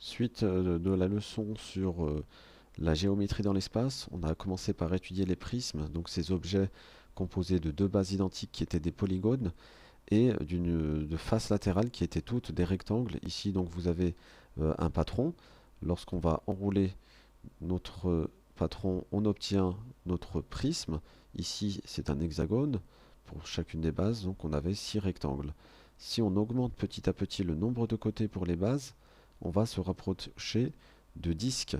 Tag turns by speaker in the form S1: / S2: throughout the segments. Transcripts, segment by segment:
S1: Suite de la leçon sur la géométrie dans l'espace, on a commencé par étudier les prismes, donc ces objets composés de deux bases identiques qui étaient des polygones et de faces latérales qui étaient toutes des rectangles. Ici donc vous avez un patron. Lorsqu'on va enrouler notre patron, on obtient notre prisme. Ici c'est un hexagone pour chacune des bases, donc on avait 6 rectangles. Si on augmente petit à petit le nombre de côtés pour les bases, on va se rapprocher de disques.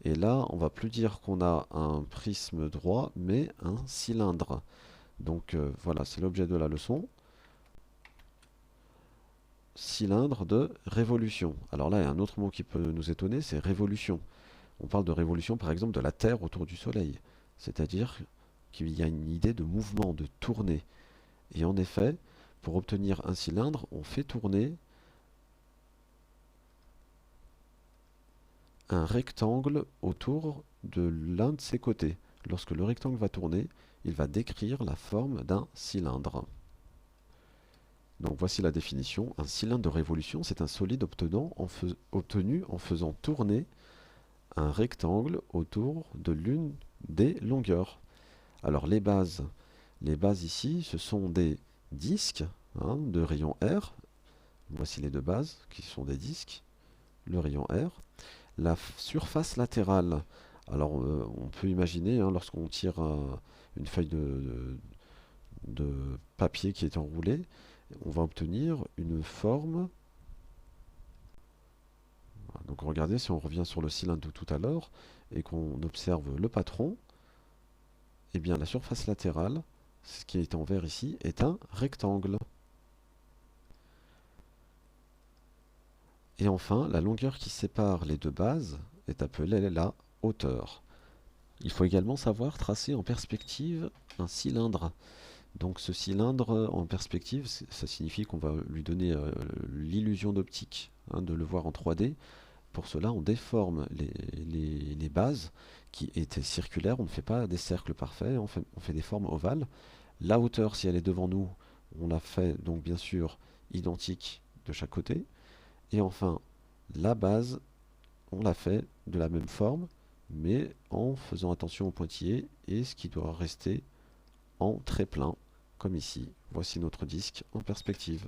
S1: Et là, on va plus dire qu'on a un prisme droit, mais un cylindre. Donc voilà, c'est l'objet de la leçon. Cylindre de révolution. Alors là, il y a un autre mot qui peut nous étonner, c'est révolution. On parle de révolution, par exemple, de la Terre autour du Soleil. C'est-à-dire qu'il y a une idée de mouvement, de tournée. Et en effet, pour obtenir un cylindre, on fait tourner un rectangle autour de l'un de ses côtés. Lorsque le rectangle va tourner, il va décrire la forme d'un cylindre. Donc voici la définition. Un cylindre de révolution, c'est un solide obtenu en faisant tourner un rectangle autour de l'une des longueurs. Alors les bases ici, ce sont des disques de rayon R. Voici les deux bases qui sont des disques, le rayon R. La surface latérale, alors on peut imaginer lorsqu'on tire une feuille de papier qui est enroulée, on va obtenir une forme. Donc regardez, si on revient sur le cylindre de tout à l'heure et qu'on observe le patron, eh bien la surface latérale, ce qui est en vert ici, est un rectangle. Et enfin, la longueur qui sépare les deux bases est appelée la hauteur. Il faut également savoir tracer en perspective un cylindre. Donc ce cylindre en perspective, ça signifie qu'on va lui donner l'illusion d'optique, de le voir en 3D. Pour cela, on déforme les bases qui étaient circulaires. On ne fait pas des cercles parfaits, on fait des formes ovales. La hauteur, si elle est devant nous, on la fait donc bien sûr identique de chaque côté. Et enfin, la base, on la fait de la même forme, mais en faisant attention au pointillé et ce qui doit rester en très plein, comme ici. Voici notre disque en perspective.